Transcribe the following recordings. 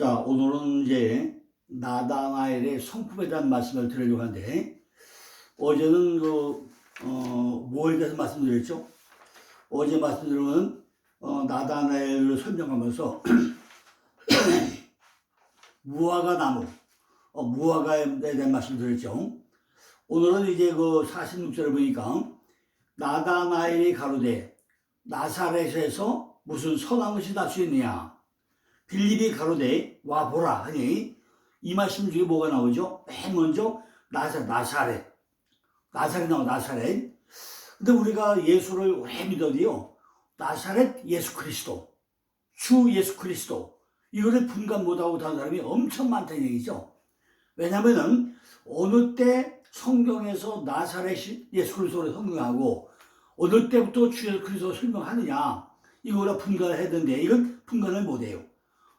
자, 오늘은 이제 나다나엘의 성품에 대한 말씀을 드리려고 하는데, 어제는 뭐에 대해서 말씀드렸죠? 어제 말씀드린 나다나엘을 설명하면서 무화과 나무, 무화과에 대한 말씀드렸죠. 오늘은 이제 46절을 보니까 나다나엘이 가로되 나사렛에서 무슨 선한 것이 날 수 있느냐? 빌립이 가로되 와보라 하니 이 말씀 중에 뭐가 나오죠? 맨 먼저 나사렛 나오고 나사렛. 근데 우리가 예수를 오래 믿어도요, 나사렛 예수 그리스도, 주 예수 그리스도 이거를 분간 못하고 다는 사람이 엄청 많다는 얘기죠. 왜냐면은 어느 때 성경에서 나사렛 예수 그리스도를 설명하고 어느 때부터 주 예수 그리스도를 설명하느냐, 이거를 분간을 해야 되는데 이건 분간을 못해요.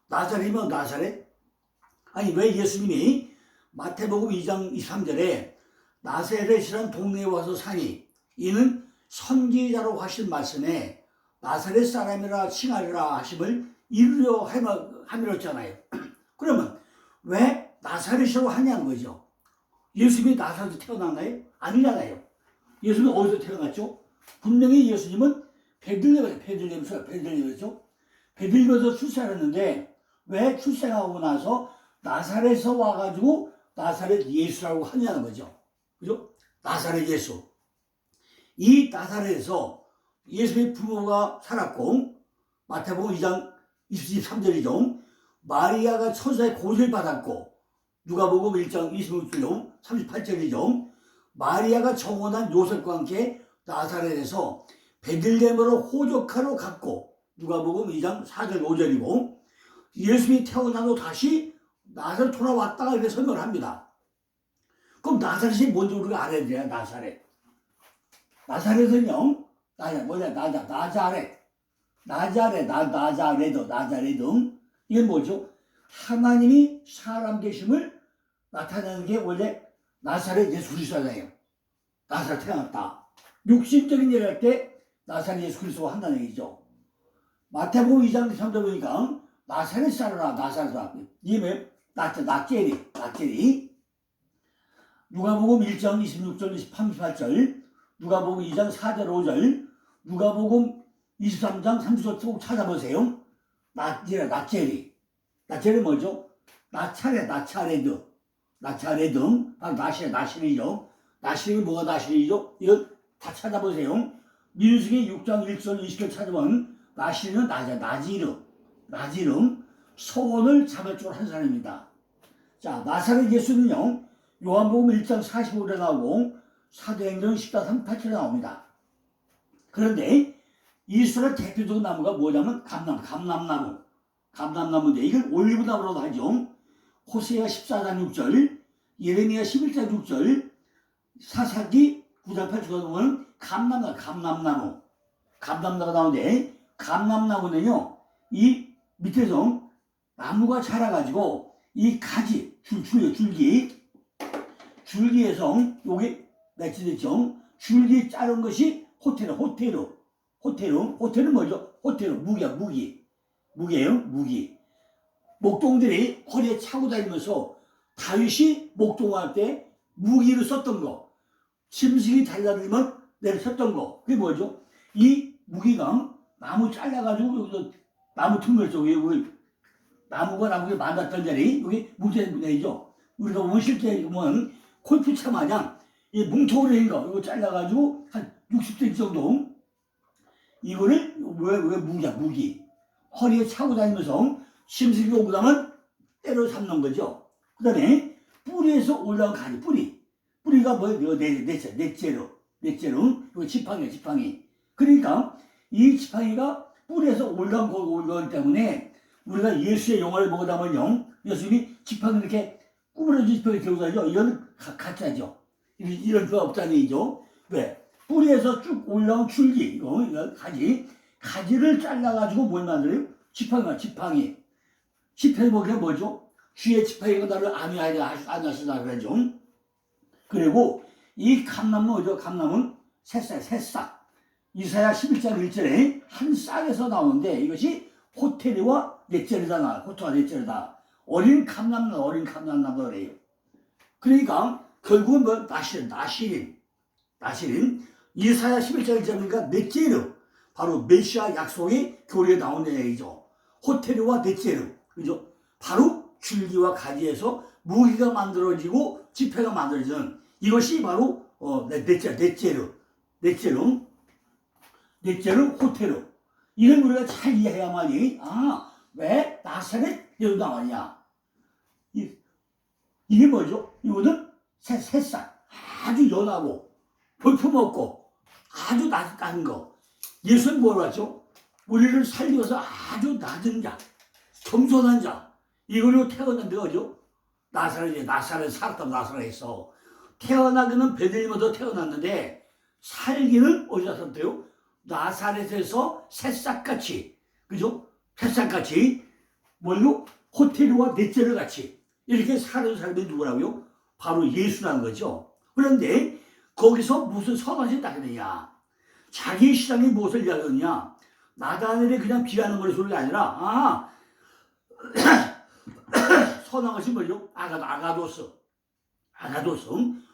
나사렛이면 나사렛? 아니, 왜 예수님이 마태복음 2장 23절에 나사렛이란 동네에 와서 사니 이는 선지자로 하신 말씀에 나사렛 사람이라 칭하리라 하심을 이루려 함이었잖아요. 그러면 왜 나사렛이라고 하냐는 거죠. 예수님이 나사렛에서 태어났나요? 아니잖아요. 예수님은 어디서 태어났죠? 분명히 예수님은 베들레헴에서 출생했는데 왜 출생하고 나서 나사렛에서 와가지고 나사렛 예수라고 하냐는 거죠. 그죠? 나사렛 예수. 이 나사렛에서 예수의 부모가 살았고, 마태복음 2장 23절이죠. 마리아가 천사의 고시를 받았고, 누가복음 1장 26절 38절이죠. 마리아가 정혼한 요셉과 함께 나사렛에서 베들레헴으로 호적하러 갔고, 누가복음 2장 4절 5절이고, 예수님이 태어나고 다시 나사렛 돌아왔다가 이렇게 설명을 합니다. 그럼 나사렛이 뭔지 우리가 알아야 돼요. 나사렛은요, 나자렛. 이게 뭐죠? 하나님이 사람 되심을 나타내는 게 원래 나사렛 예수 그리스도잖아요. 나사렛 태어났다. 육신적인 일을 할 때 나사렛 예수 그리스도가 한다는 얘기죠. 마태복음 2장 3절 보니까 나사렛 사람. 이게 나짜리. 누가복음 1장 26절 38절, 누가복음 2장 4절 5절, 누가복음 23장 30절 꼭 찾아보세요. 나짜리 뭐죠? 나차레드. 바로 나시리죠. 나시리 뭐가 나시리죠? 이건 다 찾아보세요. 민수기 6장 1절 20절 찾아보면 나시리는 나지름, 소원을 잡을 줄 한 사람입니다. 자, 나사렛 예수는요, 요한복음 1장 45절에 나오고 사도행전 14장 38절에 나옵니다. 그런데 이스라엘 대표적인 나무가 뭐냐면 감람나무인데 이걸 올리브나무라고 하죠. 호세아 14장 6절, 예레미야 11장 6절, 사사기 9장 8절에 보면 감람나무가 나오는데, 감람나무는요, 이 밑에서 나무가 자라가지고 이 가지, 줄기에서 여기 맺혀있죠. 줄기 자른 것이 호테르 뭐죠? 무기예요. 목동들이 허리에 차고 다니면서 다윗이 목동할 때 무기를 썼던 거, 짐승이 달라들면 내려쳤던 거, 그게 뭐죠? 이 무기가 나무 잘라가지고 여기서 나무 틈물 속에 나무가 만났던 자리, 여기 무쇠이죠. 우리가 보면 실제 보면 골프차 마냥 이 뭉텅이로 된 거, 이거 잘라가지고 한 60cm 정도, 이거를 왜 무기. 허리에 차고 다니면서 심승이 오고 나면 때려 잡는 거죠. 그 다음에 뿌리에서 올라온 가지, 뿌리가 뭐예요? 넷째로, 이거 지팡이. 그러니까 이 지팡이가 뿌리에서 올라온 거기 때문에 우리가 예수의 영화를 보고 나면요, 예수님이 지팡이 이렇게 구부러진 지팡이 들고 다니죠. 이건 가짜죠. 이런 거 없다는 얘기죠. 왜? 뿌리에서 쭉 올라온 줄기, 이거 가지를 잘라가지고 뭘 만들어요? 지팡이. 지팡이가 뭐죠? 주의 지팡이가 나를 안위하시다 그러죠. 그리고 이 감람은 새싹. 이사야 11장 1절에 한 싹에서 나오는데 이것이 호텔이와 넷절이다. 어린 캄남남도 그래요. 그러니까 결국은 뭐 나시린 이사야 11장 1절이니까 넷째로 바로 메시아 약속의 교리에 나오는 얘기죠. 호테르와 넷째로, 그죠? 바로 줄기와 가지에서 무기가 만들어지고 지폐가 만들어지는 이것이 바로 넷째로 호테르. 이건 우리가 잘 이해해야만이 왜 나사렛 예수 나왔냐? 이게 뭐죠? 이거는 새싹 아주 연하고 볼품없고 아주 낮은 거. 예수는 뭐라고 하죠? 우리를 살기 위해서 아주 낮은 자, 겸손한 자, 이걸로 태어난 데가 어디죠? 나사렛 살았던 나사렛에서 태어나기는 베들레헴에서 태어났는데 살기는 어디서 살았대요? 나사렛에서 새싹같이, 그죠? 새싹같이 뭘로? 호텔과 넷째를 같이 이렇게 사는 사람이 누구라고요? 바로 예수라는 거죠. 그런데 거기서 무슨 선언이 나겠느냐? 자기 신앙이 무엇을 이야기하느냐? 나다넬이 그냥 비하는 거는 소리가 아니라 선언한 것이 뭐죠? 아가도스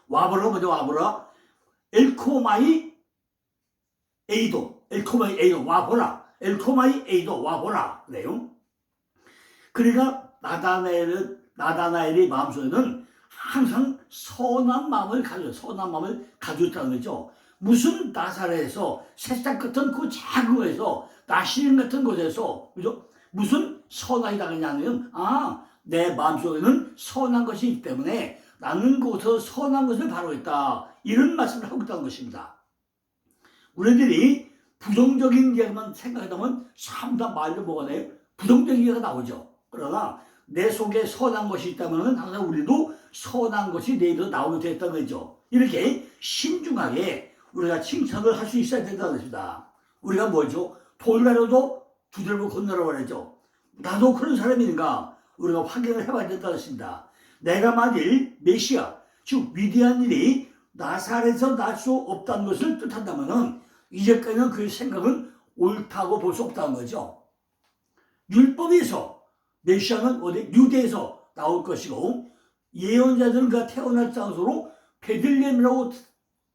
와보라 먼저 와보라 엘코마이 에이도 와보라 엘코마이 에이도 와보라 그래요. 그러니까 나다나엘의 마음속에는 항상 선한 마음을 가지고 있다는 거죠. 무슨 나사렛에서 새싹 같은 그 작은 곳에서 나시린 같은 곳에서 그죠? 무슨 선악이 나겠냐면 내 마음속에는 선한 것이 있기 때문에 나는 그곳에서 선한 것을 바라겠다 이런 말씀을 하고 있다는 것입니다. 우리들이 부정적인 얘기만 생각하다 보면 참다 말도 뭐가 돼요? 부정적인 얘기가 나오죠. 그러나 내 속에 선한 것이 있다면 항상 우리도 선한 것이 내 입에서 나오게 됐다는 거죠. 이렇게 신중하게 우리가 칭찬을 할 수 있어야 된다는 것입니다. 우리가 뭐죠? 돌가려도 두들고 건너라고 그랬죠. 나도 그런 사람인가 우리가 확인을 해봐야 된다는 것입니다. 내가 만일 메시아 즉 위대한 일이 나사렛에서 날 수 없다는 것을 뜻한다면 이제까지는 그 생각은 옳다고 볼 수 없다는 거죠. 율법에서 메시아는 어디 유대에서 나올 것이고 예언자들은 그가 태어날 장소로 베들레헴이라고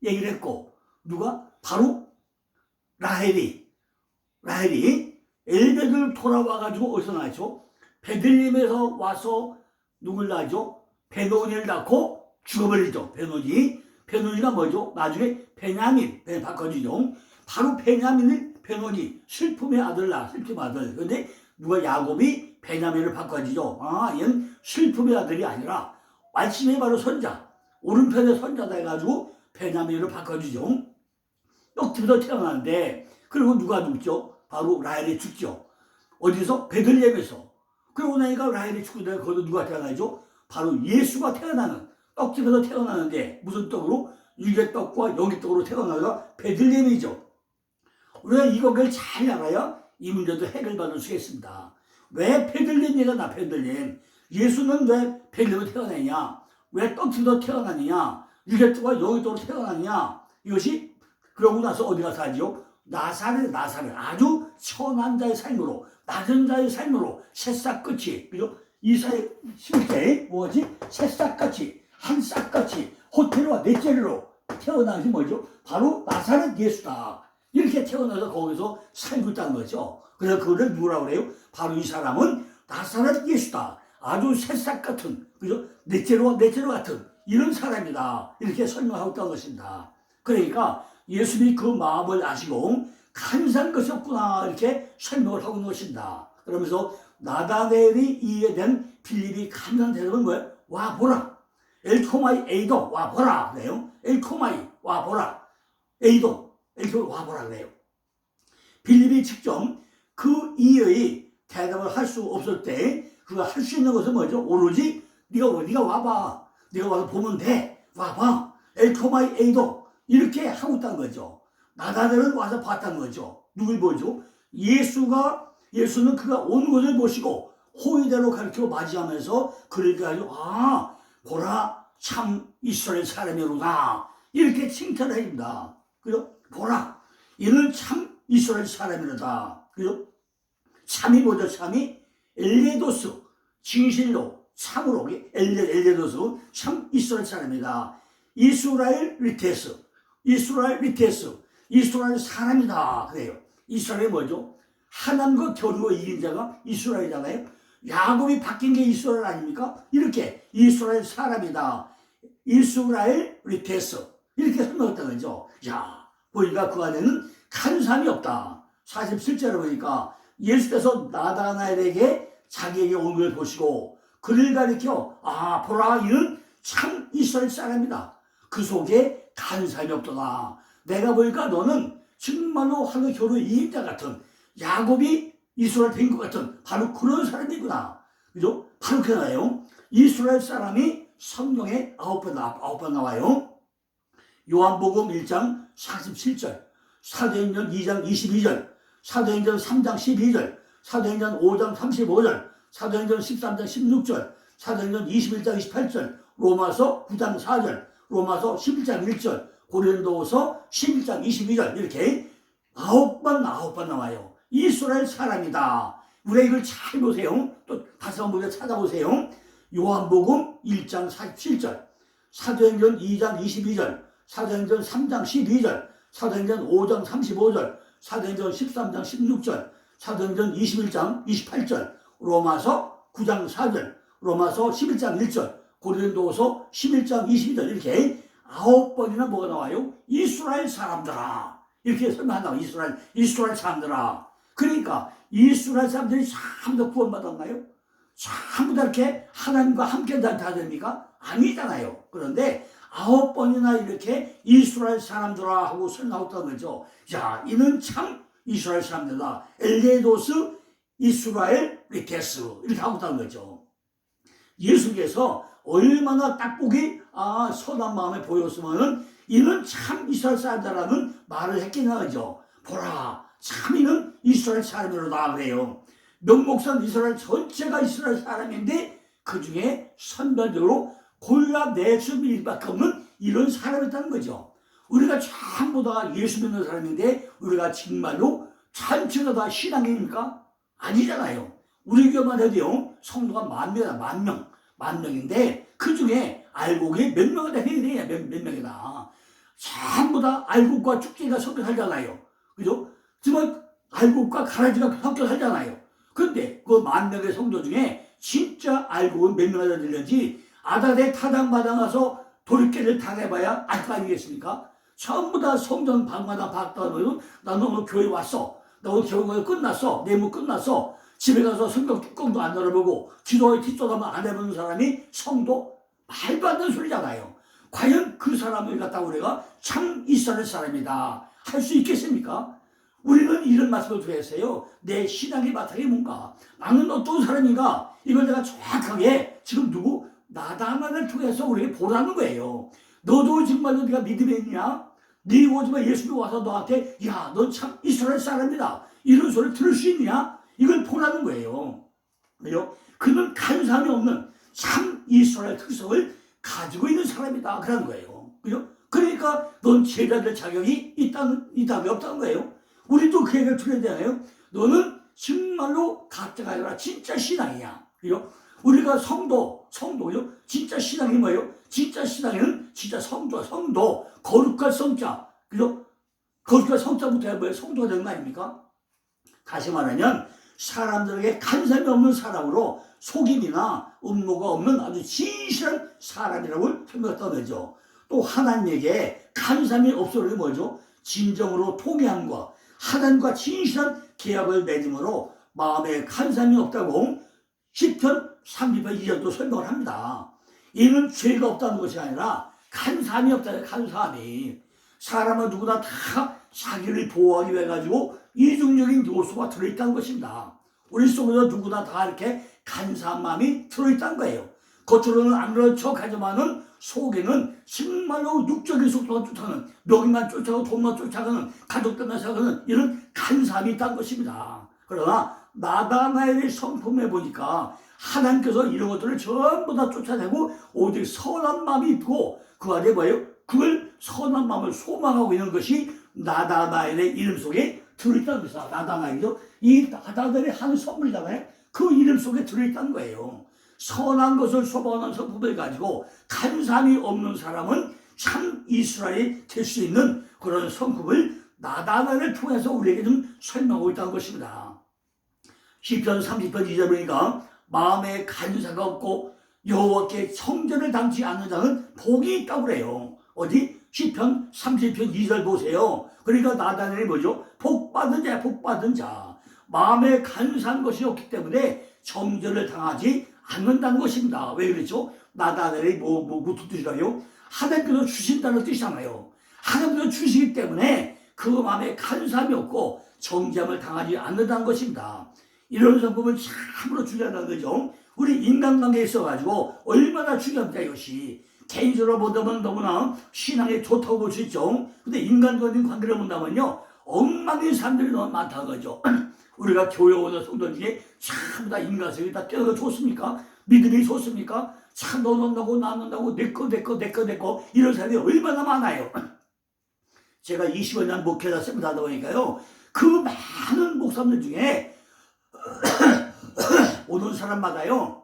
얘기를 했고 누가? 바로 라헬이 엘베를 돌아와가지고 어디서 나왔죠? 베들레헴에서 와서 누굴 낳았죠? 베노니를 낳고 죽어버리죠. 베노니가 뭐죠? 나중에 베냐민 바꿔주죠. 바로 베노니 슬픔의 아들 슬픔의 아들. 그런데 누가 야곱이 베냐민을 바꿔주죠. 얘는 슬픔의 아들이 아니라 말씀의 바로 선자 오른편의 선자다 해가지고 베냐민을 바꿔주죠. 떡집에서 태어나는데 그리고 누가 죽죠? 바로 라헬이 죽죠. 어디서? 베들레헴에서. 그러고 나니까 라헬이 죽고 나니까 거기서 누가 태어나죠? 바로 예수가 태어나는 떡집에서 태어나는데 무슨 떡으로? 유개떡과 영개떡으로 태어나가 베들레헴이죠. 우리가 이것을 잘 알아야 이 문제도 해결받을 수 있습니다. 왜 베들레헴이가 나 베들레헴? 예수는 왜 베들레헴에 태어나냐? 왜 떡집에서 태어나느냐? 유개떡과 영개떡으로 태어나느냐? 이것이 그러고 나서 어디 가서 하죠? 나사렛 아주 선한 자의 삶으로 낮은 자의 삶으로 새싹같이 그죠? 이사야 11장에 뭐지? 새싹같이 한 싹같이 호텔과 넷째로 태어난 것이 뭐죠? 바로 나사렛 예수다. 이렇게 태어나서 거기서 살고 있다는 거죠. 그래서 그거를 누구라고 그래요? 바로 이 사람은 나사렛 예수다. 아주 새싹 같은 그죠? 넷째로 같은 이런 사람이다. 이렇게 설명하고 있다는 것입니다. 그러니까 예수님이 그 마음을 아시고 간사한 것이 없구나 이렇게 설명을 하고 있는 것입니다. 그러면서 나다넬이 이해된 빌립이 간사한 대답은 뭐예요? 와 보라 엘코마이 에이도 와 보라 그래요. 엘코마이 와 보라 에이도 와 보라 그래요. 빌립이 직접 그 이의 대답을 할 수 없을 때 그가 할 수 있는 것은 뭐죠? 오로지 네가 와봐. 네가 와서 보면 돼. 와봐. 엘코마이 에이도 이렇게 하고 있다는 거죠. 나다넬은 와서 봤다는 거죠. 누굴 보죠? 예수는 그가 온 곳을 보시고 호위대로 가르치고 맞이하면서 그러니까 보라 참 이스라엘 사람이로다 이렇게 칭찬을 해줍니다. 그죠? 보라 이는 참 이스라엘 사람이로다. 그죠? 참이 뭐죠? 참이 엘레도스 진실로 참으로 엘레도스 참 이스라엘 사람이다. 이스라엘 리테스, 이스라엘 리테스, 이스라엘 사람이다. 그래요. 이스라엘이 뭐죠? 하나님과 겨루어 이긴 자가 이스라엘이잖아요. 야곱이 바뀐 게 이스라엘 아닙니까? 이렇게 이스라엘 사람이다. 이스라엘 리테스 이렇게 설명했다는 거죠. 야, 보니까 그 안에는 간삼이 없다. 47절에 보니까 예수께서 나다나엘에게 자기에게 온 걸 보시고 그를 가리켜 보라 이는 참 이스라엘 사람이다. 그 속에 간삼이 없더라. 내가 보니까 너는 정말로 하늘 겨루 이긴 자 같은 야곱이 이스라엘 된 것 같은 바로 그런 사람이구나. 그죠? 바로 그 나와요. 이스라엘 사람이 성경에 9번 나와요. 요한복음 1장 47절, 사도행전 2장 22절, 사도행전 3장 12절, 사도행전 5장 35절, 사도행전 13장 16절, 사도행전 21장 28절, 로마서 9장 4절, 로마서 11장 1절, 고린도서 11장 22절 이렇게 9번 나와요. 이스라엘 사람이다. 우리가 이걸 잘 보세요. 또 다시 한번 찾아보세요. 요한복음 1장 47절, 사도행전 2장 22절, 사도행전 3장 12절, 사도행전 5장 35절, 사도행전 13장 16절, 사도행전 21장 28절, 로마서 9장 4절, 로마서 11장 1절, 고린도서 11장 22절 이렇게 9번이나 뭐가 나와요? 이스라엘 사람들아. 이렇게 설명한다고. 이스라엘 사람들아. 그러니까 이스라엘 사람들이 전부 다 구원받았나요? 전부 다 이렇게 하나님과 함께 다 됩니까? 아니잖아요. 그런데 9번이나 이렇게 이스라엘 사람들아 하고 설명했다는 거죠. 자, 이는 참 이스라엘 사람들이다. 엘레도스 이스라엘 리테스 이렇게 하고 있다는 거죠. 예수께서 얼마나 딱 보기 선한 마음에 보였으면은 이는 참 이스라엘 사람들라는 말을 했겠나 그죠. 보라, 참 이는 이스라엘 사람이로다 그래요. 명목상 이스라엘 전체가 이스라엘 사람인데 그 중에 선별적으로 골라내줄 일밖에 없는 이런 사람이 있다는 거죠. 우리가 전부 다 예수 믿는 사람인데 우리가 정말로 전체가 다 신앙입니까? 아니잖아요. 우리 교회만 해도요 성도가 10,000명이다. 10,000명. 10,000명인데 그 중에 알곡이 몇 명이나 해야 돼요. 몇 명이나. 전부 다 알곡과 쭉지가 섞여 살잖아요. 그죠? 정말 알곡과 가라지가 섞여 살잖아요. 그런데 그 10,000명의 성도 중에 진짜 알곡은 몇 명이나 되는지 아다대 타당마당 가서 돌길을 당해봐야 알 거 아니겠습니까? 전부 다 성전 방마다 봤다면 나 오늘 교회 왔어. 나 오늘 교회 끝났어. 내문 끝났어. 집에 가서 성경 뚜껑도 안 열어보고 기도에 뒷조사만 안 해보는 사람이 성도? 말도 안 되는 소리잖아요. 과연 그 사람을 갖다 우리가 참 이스라엘 사람이다 할 수 있겠습니까? 우리는 이런 말씀을 드렸어요. 내 신앙의 바탕이 뭔가? 나는 어떤 사람인가? 이걸 내가 정확하게 지금 누구? 나다나를 통해서 우리에게 보라는 거예요. 너도 정말로 네가 믿음이 있냐? 네 오지만 예수님이 와서 너한테 야, 넌 참 이스라엘 사람이다. 이런 소리를 들을 수 있냐? 이걸 보라는 거예요. 그죠? 그는 간삼이 없는 참 이스라엘 특성을 가지고 있는 사람이다. 그런 거예요. 그죠? 그러니까 넌 제자될 자격이 있다는 없다는 거예요. 우리도 그 얘기를 들어야 되나요? 너는 정말로 가짜가 아니라 진짜 신앙이야. 그죠? 우리가 성도요? 진짜 신앙이 뭐예요? 진짜 신앙에는 진짜 성도, 거룩한 성자, 그죠? 거룩한 성자부터 뭐예요? 성도가 되는 거 아닙니까? 다시 말하면, 사람들에게 간섭이 없는 사람으로 속임이나 음모가 없는 아주 진실한 사람이라고 설명했다는 거죠. 또 하나님에게 간섭이 없으려면 뭐죠? 진정으로 통회함과 하나님과 진실한 계약을 맺음으로 마음에 간섭이 없다고 10편 30편 2절도 설명을 합니다. 이는 죄가 없다는 것이 아니라 간섭이 없다는 간섭이. 사람은 누구나 다 자기를 보호하기 위해 가지고 이중적인 요소가 들어있다는 것입니다. 우리 속에서 누구나 다 이렇게 간사한 마음이 들어있다는 거예요. 겉으로는 안 그런 척하지만은 속에는 정말로 육적인 속도가 쫓아가는, 명예만 쫓아가고 돈만 쫓아가는, 가족들만 생각하는 이런 간사함이 있다는 것입니다. 그러나 나다나엘의 성품에 보니까 하나님께서 이런 것들을 전부 다 쫓아내고 오직 선한 마음이 있고 그 안에 뭐예요? 그걸 선한 마음을 소망하고 있는 것이 나다나엘의 이름 속에 들어있다는 것이다. 나다나엘이죠. 이 나다나엘의 한 선물이잖아요. 그 이름 속에 들어있다는 거예요. 선한 것을 소망하는 성품을 가지고 간사함이 없는 사람은 참 이스라엘이 될 수 있는 그런 성품을 나다나를 통해서 우리에게 좀 설명하고 있다는 것입니다. 시편 30편 2절 보니까 마음에 간사가 없고 여호와께 성전을 담지 않는 자는 복이 있다고 그래요. 어디? 시편 30편 2절 보세요. 그러니까 나다나엘이 뭐죠? 복받은 자야, 복받은 자. 마음에 간사한 것이 없기 때문에 정죄를 당하지 않는다는 것입니다. 왜 그렇죠? 나다나엘이 무슨 뜻이라요? 하나님께서 주신다는 뜻이잖아요. 하나님께서 주시기 때문에 그 마음에 간사함이 없고 정죄함을 당하지 않는다는 것입니다. 이런 성품은 참으로 중요하다는 거죠. 우리 인간관계에 있어가지고 얼마나 중요합니까? 이것이 개인적으로 보다면 너무나 신앙에 좋다고 볼 수 있죠. 근데 인간적인 관계를 본다면요 엉망인 사람들이 너무 많다는 거죠. 우리가 교회 오는 성도 중에 참 다 인간성이 다 깨어서 좋습니까? 믿음이 좋습니까? 참 너 논다고 나 논다고 내꺼 이런 사람이 얼마나 많아요. 제가 25년 목회자 세미나 하다 보니까요 그 많은 목사님들 중에 오는 사람마다요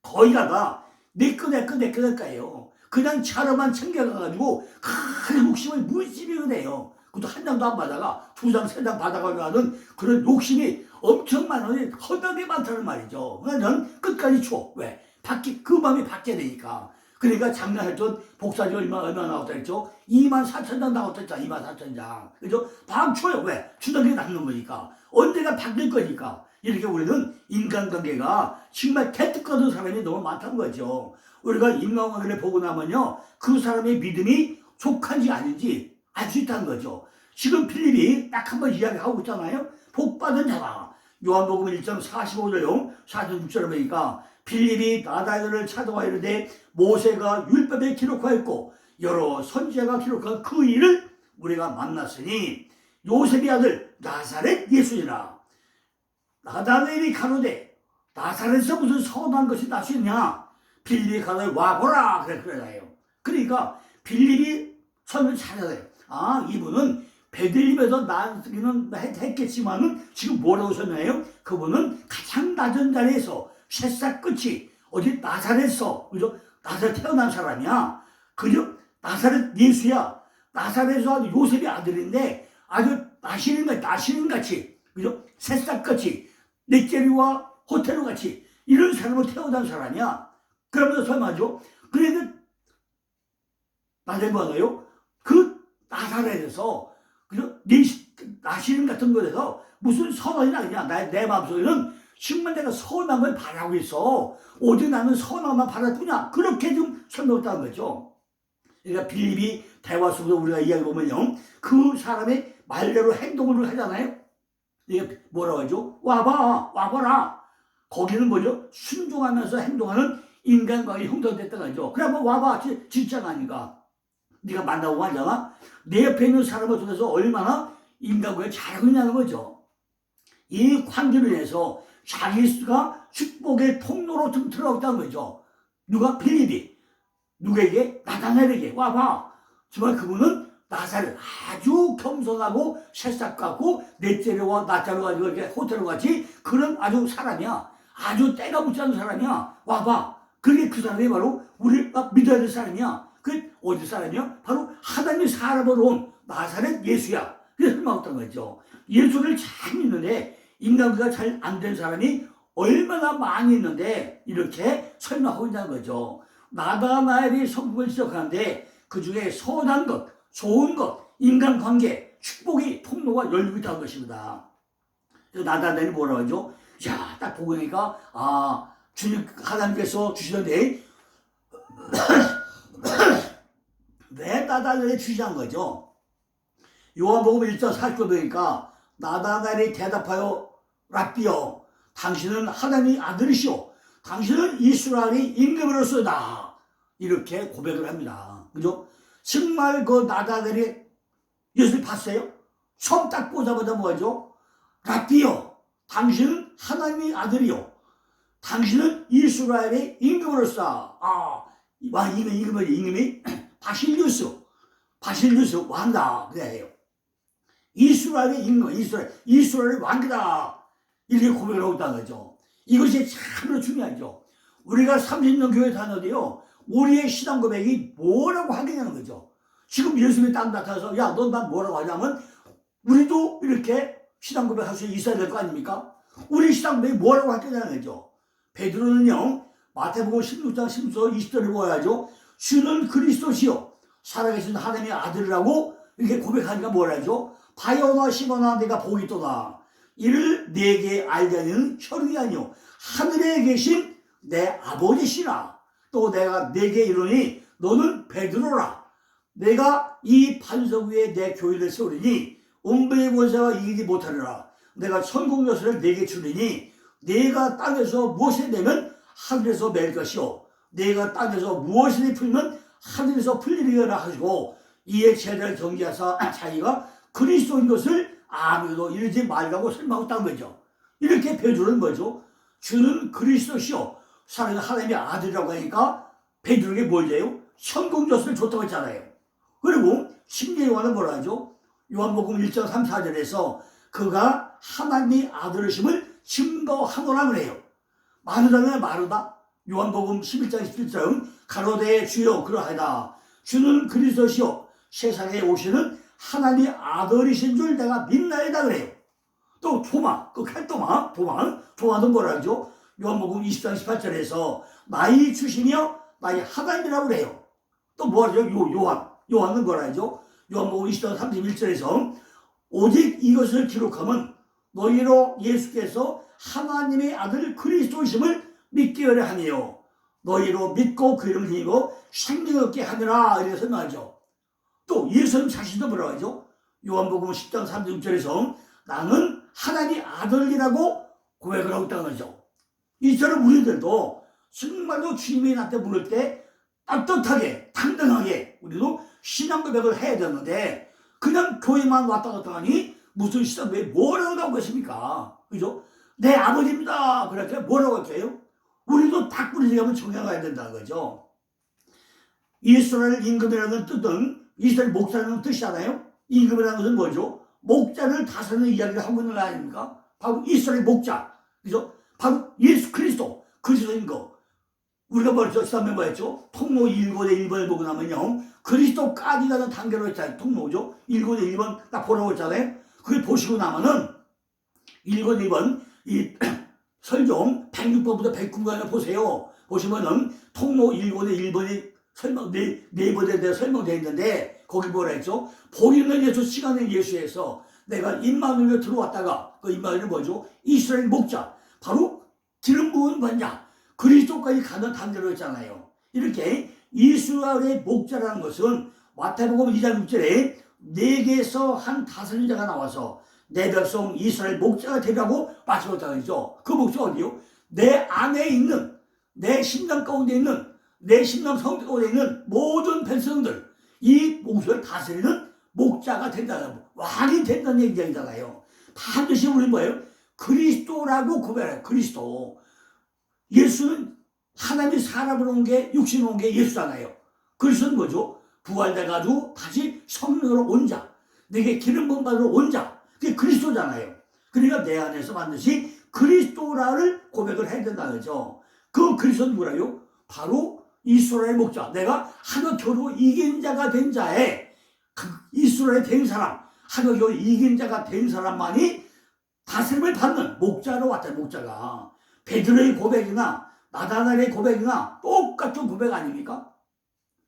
거의 다가 내꺼예요. 그냥 차로만 챙겨가가지고 큰 욕심을 무지비게 돼요. 그것도 한 장도 안 받아가 두 장, 세 장 받아가지고 하는 그런 욕심이 엄청 많으니 허다하게 많다는 말이죠. 그러니까 전 끝까지 줘. 왜? 그 마음이 받게 되니까. 그러니까 작년 했던 복사지 얼마 나왔다 했죠? 24,000장 나왔다 했잖아. 24,000장. 그죠? 방 줘요. 왜? 주던 게 남는 거니까. 언제가 바뀔 거니까. 이렇게 우리는 인간관계가 정말 개특거든 사람이 너무 많다는 거죠. 우리가 인간관계를 보고 나면요 그 사람의 믿음이 족한지 아닌지 알 수 있다는 거죠. 지금 필립이 딱 한 번 이야기하고 있잖아요. 복받은 자라. 요한복음 1장 45절요 46절을 보니까 필립이 나다나엘을 찾아와 이르되 모세가 율법에 기록하였고 여러 선지자가 기록한 그 일을 우리가 만났으니 요셉의 아들 나사렛 예수니라. 나다나엘이 가로되 나사렛에서 무슨 선한 것이 날 수 있냐? 빌립이 가로되 와보라 그랬잖아요. 그러니까 빌립이 선을 찾아요. 아 이분은 베들림에서 나기는 했겠지만은 지금 뭐라고 설명해요? 그분은 가장 낮은 자리에서 셋싹 끝이 어디 나사렛에서 그죠? 나사렛 태어난 사람이야. 그죠? 나사렛 예수야. 나사렛에서 요셉의 아들인데 아주 나시린 같이 그죠? 새싹 같이 넷제리와 호텔로 같이 이런 사람을 태어난 사람이야. 그러면서 설마죠. 그래도 나중에 뭐하나요? 그 나사렛에서 그죠? 나시린 같은 곳에서 무슨 선언이 나냐? 내 마음속에는 정말 내가 선한 걸 바라고 있어. 오직 나는 선한만 바랄 뿐이야. 그렇게 좀 설명했다는 거죠. 그러니까 빌립이 대화 속에서 우리가 이야기 보면요. 그 사람의 말대로 행동을 하잖아요. 이게 뭐라고 하죠? 와봐라. 거기는 뭐죠? 순종하면서 행동하는 인간관계 형성됐다는 거죠. 그래 한번 와봐. 진짜가 아닌가. 네가 만나고 가잖아. 내 옆에 있는 사람을 통해서 얼마나 인간관계를 잘하고 있냐는 거죠. 이 관계로 인해서 자기가 축복의 통로로 좀 들어갔다는 거죠. 누가? 빌립이. 누구에게? 나다나엘에게. 와봐. 정말 그분은 나사렛 아주 겸손하고 새싹 같고 넷째로와 나자로 가지고 이렇게 호텔로 같이 그런 아주 사람이야. 아주 때가 묻지 않는 사람이야. 와봐. 그게 그 사람이 바로 우리가 믿어야 될 사람이야. 그 어디 사람이야? 바로 하나님의 사람으로 온 나사렛 예수야. 그래서 설명했던 거죠. 예수를 잘 믿는데 인간관계가 잘 안 된 사람이 얼마나 많이 있는데 이렇게 설명하고 있다는 거죠. 나다나엘이 성품을 지적하는데 그 중에 선한 것, 좋은 것, 인간관계, 축복이 통로가 열리고 있다는 것입니다. 그래서 나다나엘이 뭐라고 하죠? 야, 딱 보고 보니까 주님 하나님께서 주시는데 왜 나다나엘이 주시한 거죠? 요한복음 1장 40절 보니까 나다나엘이 대답하여 랍비여 당신은 하나님의 아들이시오 당신은 이스라엘의 임금으로서다 이렇게 고백을 합니다. 그죠? 정말 그 나다나엘이 예수를 봤어요? 처음 딱 보자마자 뭐죠? 랍비여 당신은 하나님의 아들이요 당신은 이스라엘의 임금으로서 임금이 바실류스 왕이다 그래요. 이스라엘의 임금, 이스라엘의 왕이다 이렇게 고백을 하고 있다는 거죠. 이것이 참으로 중요하죠. 우리가 30년 교회 다녀도요, 우리의 신앙 고백이 뭐라고 하겠냐는 거죠. 지금 예수님이 딱 나타나서, 야, 넌 난 뭐라고 하냐면, 우리도 이렇게 신앙 고백할 수 있어야 될 거 아닙니까? 우리 신앙 고백이 뭐라고 하겠냐는 거죠. 베드로는요, 마태복음 16장 10절 20절을 보아야죠. 주는 그리스도시요 살아계신 하나님의 아들이라고 이렇게 고백하니까 뭐라죠? 바요나 시모나 내가 복이 있도다. 이를 내게 알게 하는 혈육이 아니요 하늘에 계신 내 아버지시라. 또 내가 내게 이르니 너는 베드로라. 내가 이 반석 위에 내 교회를 세우리니 음부의 권세가 이기지 못하리라. 내가 천국 열쇠를 내게 주리니 내가 땅에서 무엇을 내면 하늘에서 맬 것이요 내가 땅에서 무엇을 풀면 하늘에서 풀리리라 하시고 이에 제자를 경계하사 자기가 그리스도인 것을 아무도 이르지 말라고 설명했다는 거죠. 이렇게 베드로는 뭐죠? 주는 그리스도시요 살아있는 하나님의 아들이라고 하니까 베드로에게 뭘 줘요? 천국 젖을 줬다고 했잖아요. 그리고 심지어 요한은 뭐라 하죠? 요한복음 1장 3, 4절에서 그가 하나님의 아들이심을 증거하노라 그래요. 마르다는 마르다. 요한복음 11장 17절 가로되 주여 그러하다. 주는 그리스도시요 세상에 오시는 하나님의 아들이신 줄 내가 믿나이다 그래요. 또 도마, 그 칼도마, 도마는 뭐라 하죠? 요한복음 20장 18절에서 나의 주시며 나의 하나님이라고 그래요. 또 뭐라 하죠? 요한은 뭐라 하죠? 요한복음 20장 31절에서 오직 이것을 기록하면 너희로 예수께서 하나님의 아들 그리스도이심을 믿게 하려 하며 너희로 믿고 그 이름을 힘입어 생명 얻게 하느라 이렇게 설명하죠. 또 예수님 자신도 뭐라고 하죠? 요한복음 10장 36절에서 나는 하나님의 아들이라고 고백을 하고 있다는 거죠. 이처럼 우리들도 정말로 주님이 나한테 부를 때 떳떳하게 당당하게 우리도 신앙 고백을 해야 되는데 그냥 교회만 왔다 갔다 하니 무슨 신앙 고백이 뭐라고 나오고 있습니까? 그죠? 내 아버지입니다. 그렇게 뭐라고 할까요? 우리도 딱 뿌리지가면 정해가야 된다는 거죠. 이스라엘 임금이라는 뜻은 이스라엘 목자라는 뜻이잖아요. 임금이라는 것은 뭐죠? 목자를 다스리는 이야기를 하고 있는 거 아닙니까? 바로 이스라엘 목자. 그죠? 바로 예수 그리스도. 그리스도인 거. 우리가 뭐였죠? 지난번에 뭐였죠? 통로 1권의 1번을 보고 나면요. 그리스도까지 가는 단계로 했잖아요. 통로죠? 1권의 1번 딱 보라고 했잖아요. 그걸 보시고 나면은 1권 1번 이 설종 106번부터 109번을 보세요. 보시면은 통로 1권의 1번이 설명, 네 번에 대해 설명되어 있는데 거기 뭐라 했죠? 보이는 예수, 시간의 예수에서 내가 임마누엘로 들어왔다가 그 임마누엘은 뭐죠? 이스라엘 목자. 바로 기름 부은 관자. 그리스도까지 가는 단계로 했잖아요. 이렇게 이스라엘의 목자라는 것은 마태복음 2장 6절에 내게서 한 다스린 자가 나와서 내 백성 이스라엘 목자가 되라고 말씀했다는 거죠. 그 목자가 어디요? 내 안에 있는 내 심령 가운데 있는 내 심령 성격 가운데 있는 모든 백성들 이 목소리를 다스리는 목자가 된다는 왕이 된다는 얘기잖아요. 반드시 우리는 뭐예요? 그리스도라고 고백해요. 그리스도. 예수는 하나님이 사람으로 온 게 육신으로 온 게 예수잖아요. 그리스도는 뭐죠? 부활돼가지고 다시 성령으로 온 자. 내게 기름 부음 받으러 온 자. 그게 그리스도잖아요. 그러니까 내 안에서 반드시 그리스도라를 고백을 해야 된다는 거죠. 그 그리스도는 뭐라요? 바로 이스라엘 목자. 내가 하나님 겨루 이긴 자가 된 자에 그 이스라엘 된 사람, 하나님 겨루 이긴 자가 된 사람만이 다스림을 받는 목자로 왔다. 목자가 베드로의 고백이나 나다나엘의 고백이나 똑같은 고백 아닙니까?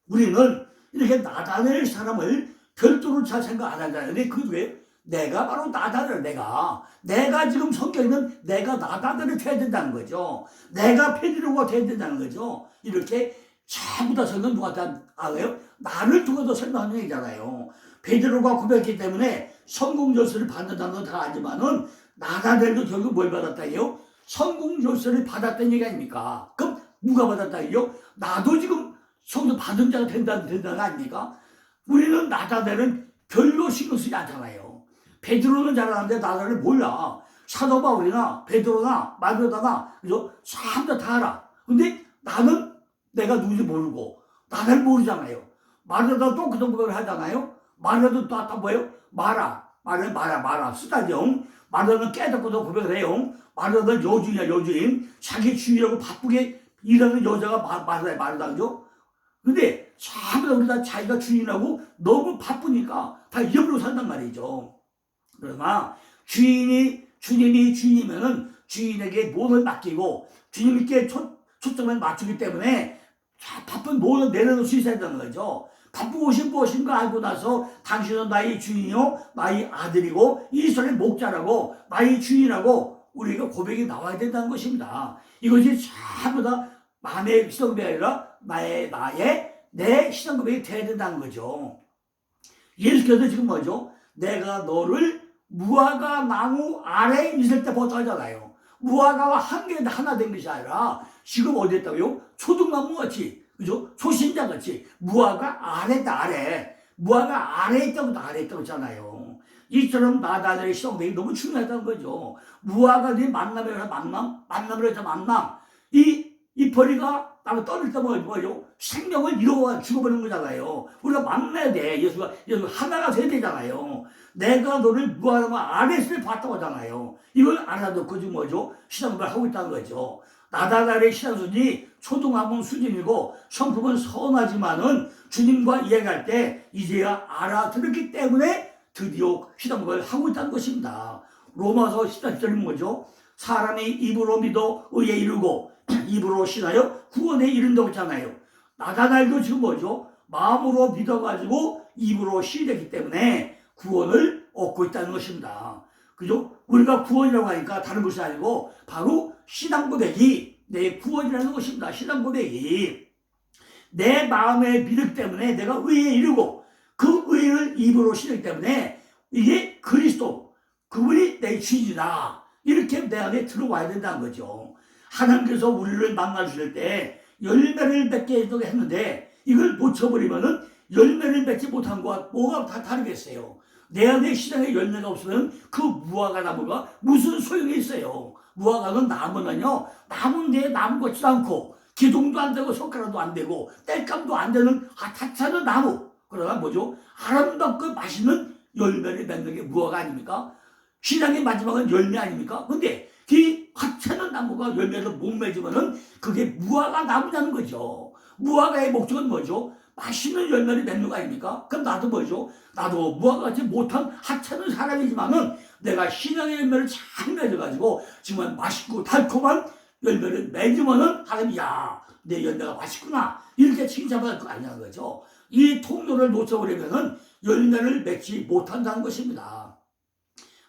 우리는 이렇게 나다나엘 사람을 별도로 잘 생각 안 하잖아요. 근데 그게 왜? 내가 바로 나다나엘, 내가 지금 성경에는 내가 나다나엘이 돼야 된다는 거죠. 내가 베드로가 돼야 된다는 거죠. 이렇게 전부 다 설명 누구한테 알아요? 나를 통해서 설명하는 얘기잖아요. 베드로가 고백했기 때문에 성공 열쇠를 받는다는 건 다 알지만은 나다나엘도 결국 뭘 받았다요? 성공 열쇠를 받았다는 얘기 아닙니까? 그럼 누가 받았다요? 나도 지금 성공 받은 자가 된다는 거 아닙니까? 우리는 나다나엘은 별로 신경 쓰지 않잖아요. 베드로는 잘하는데 나다나엘은 몰라. 사도 바울이나 베드로나 마르다나 그죠? 사람들 다 알아. 근데 나는 내가 누군지 모르고 나를 모르잖아요. 마르다도 똑같은 고백을 하잖아요. 마르다도 또 뭐예요? 마라 쓰다죠. 마르다는 깨닫고도 고백을 해요. 마르다는 여주인이야. 자기 주인이라고 바쁘게 일하는 여자가 말하다 그죠? 근데 전부 다 우리 다 자기가 주인하고 너무 바쁘니까 다 잃어버리고 산단 말이죠. 그러나 주님이 주인이면은 주인에게 모든 맡기고 주님께 초점을 맞추기 때문에 바쁜 모든 내려놓을 수 있어야 되는 거죠. 바쁘고 것이 무엇인가 알고 나서 당신은 나의 주인이요 나의 아들이고 이스라엘 목자라고 나의 주인하고 우리가 고백이 나와야 된다는 것입니다. 이것이 전부 다 마음의 시선고백이 아니라 내 시선고백이 돼야 된다는 거죠. 예수께서 지금 뭐죠? 내가 너를 무화과 나무 아래에 있을 때 보았다 하잖아요. 무화과와 하나 된 것이 아니라 지금 어디 있다고요? 초등나무 같이, 그죠? 초신자 같이 무화과 아래다 아래. 무화과 아래에 있다고 했잖아요. 이처럼 나다들의 시선고백이 너무 중요하다는 거죠. 무화과들이 만남을 해서 만남. 이 벌이가 나를 떠날 때 뭐죠? 생명을 잃어 죽어버리는 거잖아요. 우리가 만나야 돼. 예수 하나가 돼야 되잖아요. 내가 너를 무화과 아래에서 봤다고 하잖아요. 이걸 알아듣고 지금 뭐죠? 신앙을 하고 있다는 거죠. 나다달의 신앙수준이 초등학문 수준이고 성품은 선하지만은 주님과 이야기할 때 이제야 알아들었기 때문에 드디어 신앙을 하고 있다는 것입니다. 로마서 14절은 뭐죠? 사람이 입으로 믿어 의에 이르고 입으로 신하여 구원에 이른다고 했잖아요. 나다달도 지금 뭐죠? 마음으로 믿어가지고 입으로 신했기 때문에 구원을 얻고 있다는 것입니다. 그죠? 우리가 구원이라고 하니까 다른 것이 아니고 바로 신앙 고백이 내 구원이라는 것입니다. 신앙 고백이 내 마음의 믿음 때문에 내가 의에 이르고 그 의를 입으로 신했기 때문에 이게 그리스도 그분이 내 주인이다. 이렇게 내 안에 들어와야 된다는 거죠. 하나님께서 우리를 만나주실 때 열매를 맺게 해주려고 했는데 이걸 놓쳐버리면은 열매를 맺지 못한 것과 뭐가 다 다르겠어요. 내 안에 시장에 열매가 없으면 그 무화과 나무가 무슨 소용이 있어요. 무화과는 나무는요, 나무인데 나무 같지도 않고 기둥도 안 되고 손가락도 안 되고 땔감도 안 되는 하찮은 나무. 그러나 뭐죠? 아름답고 맛있는 열매를 맺는 게 무화과 아닙니까? 신앙의 마지막은 열매 아닙니까? 근데 이 하찮은 나무가 열매를 못 맺으면은 그게 무화과 나무라는 거죠. 무화과의 목적은 뭐죠? 맛있는 열매를 맺는 거 아닙니까? 그럼 나도 뭐죠? 나도 무화과같이 못한 하찮은 사람이지만은 내가 신앙의 열매를 잘 맺어가지고 정말 맛있고 달콤한 열매를 맺으면은 하나님이 야, 내 열매가 맛있구나 이렇게 칭찬받을 거 아니냐는 거죠. 이 통로를 놓쳐버리면은 열매를 맺지 못한다는 것입니다.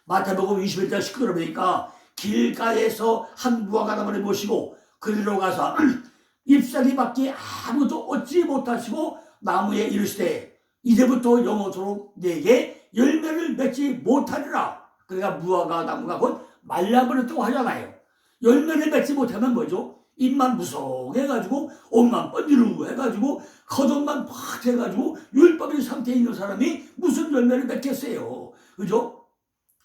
마태복음 21장 19절을 보니까 길가에서 한 무화과 나무를 모시고 그리로 가서 잎사귀밖에 아무도 얻지 못하시고 나무에 이르시되 이제부터 영원토록 내게 열매를 맺지 못하리라. 그러니까 무화과 나무가 곧 말라버렸다고 하잖아요. 열매를 맺지 못하면 뭐죠? 입만 무성해가지고 옷만 번지르고 해가지고 겉옷만 팍 해가지고 율법의 상태에 있는 사람이 무슨 열매를 맺겠어요. 그죠?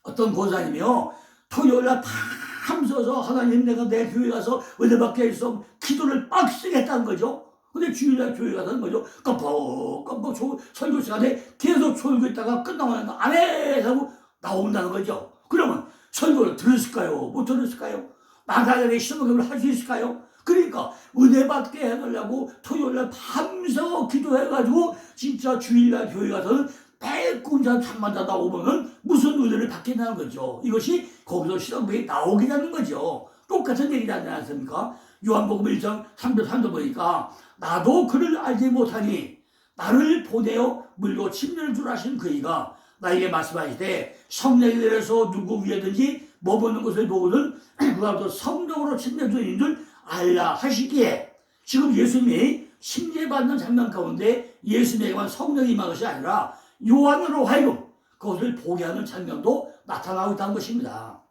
어떤 권사님이요 토요일날 밤 새서 하나님 내가 내 교회 가서 은혜 받게 해서 기도를 빡세게 했다는 거죠. 근데 주일날 교회 가서는 뭐죠? 깜빡 설교 시간에 계속 설교했다가 끝나고 나니까 안 해! 하고 나온다는 거죠. 그러면 설교를 들었을까요? 못 들었을까요? 나가려고 시험을 할 수 있을까요? 그러니까 은혜 받게 해달라고 토요일날 밤새서 기도해가지고 진짜 주일날 교회 가서는 빼꼼자 잠만 자다 오면은 무슨 은혜를 받겠다는 거죠. 이것이 거기서 시험에 나오게 되는 거죠. 똑같은 얘기지 않습니까? 요한복음 1장 3절 보니까 나도 그를 알지 못하니 나를 보내어 물로 침례를 주라 하신 그이가 나에게 말씀하시되 성령이 내려서 누구 위에든지 머무는 것을 보고는 그가 성령으로 침례 주인 줄 알라 하시기에 지금 예수님이 침례받는 장면 가운데 예수님에게만 성령이 임한 것이 아니라 요한으로 하여금 그것을 보게 하는 장면도 나타나고 있다는 것입니다.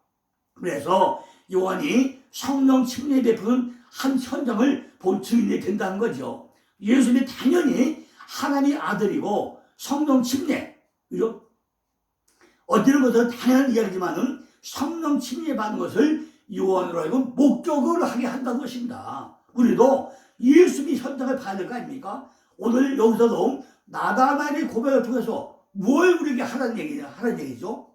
그래서 요한이 성령 침례 베푸는 한 현장을 본 증인이 된다는 거죠. 예수님이 당연히 하나님의 아들이고 성령 침례, 그죠? 어디는 것은 당연한 이야기지만은 성령 침례 받는 것을 요한으로 하여금 목적으로 하게 한다는 것입니다. 우리도 예수님의 현장을 봐야 될 거 아닙니까? 오늘 여기서도 나다나엘의 고백을 통해서 뭘 우리에게 하라는 얘기죠?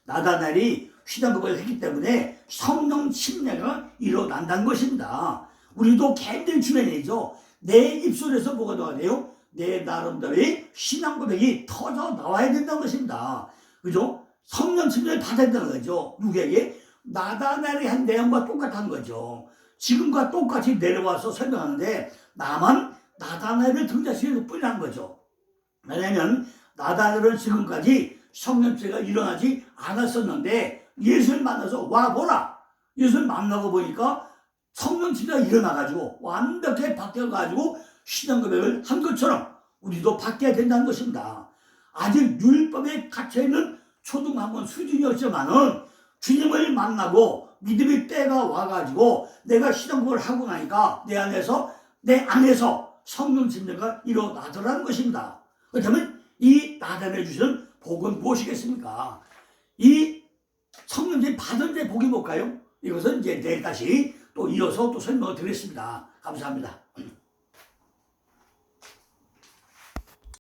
나다나엘이 휘장 고백을 했기 때문에 성령 침례가 일어난다는 것입니다. 우리도 개인적인 주변이죠. 내 입술에서 뭐가 나와야 돼요? 내 나름대로의 신앙 고백이 터져 나와야 된다는 것입니다. 그죠? 성령 침례를 받아야 된다는 거죠. 누구에게? 나다나엘이 한 내용과 똑같은 거죠. 지금과 똑같이 내려와서 설명하는데 나만 나다나엘을 등장시키는 뿐이라는 거죠. 왜냐하면 나다나엘은 지금까지 성령체가 일어나지 않았었는데 예수를 만나서 와보라. 예수를 만나고 보니까 성령체가 일어나가지고 완벽히 바뀌어가지고 신앙 고백을 한 것처럼 우리도 바뀌어야 된다는 것입니다. 아직 율법에 갇혀있는 초등학원 수준이었지만은 주님을 만나고 믿음의 때가 와가지고 내가 신앙 고백을 하고 나니까 내 안에서 성령 침례가 일어나더라는 것입니다. 그렇다면 이 나단에 주시는 복은 무엇이겠습니까? 이 성령님 받은 데 복이 뭘까요? 이것은 이제 내일 다시 또 이어서 또 설명을 드리겠습니다. 감사합니다.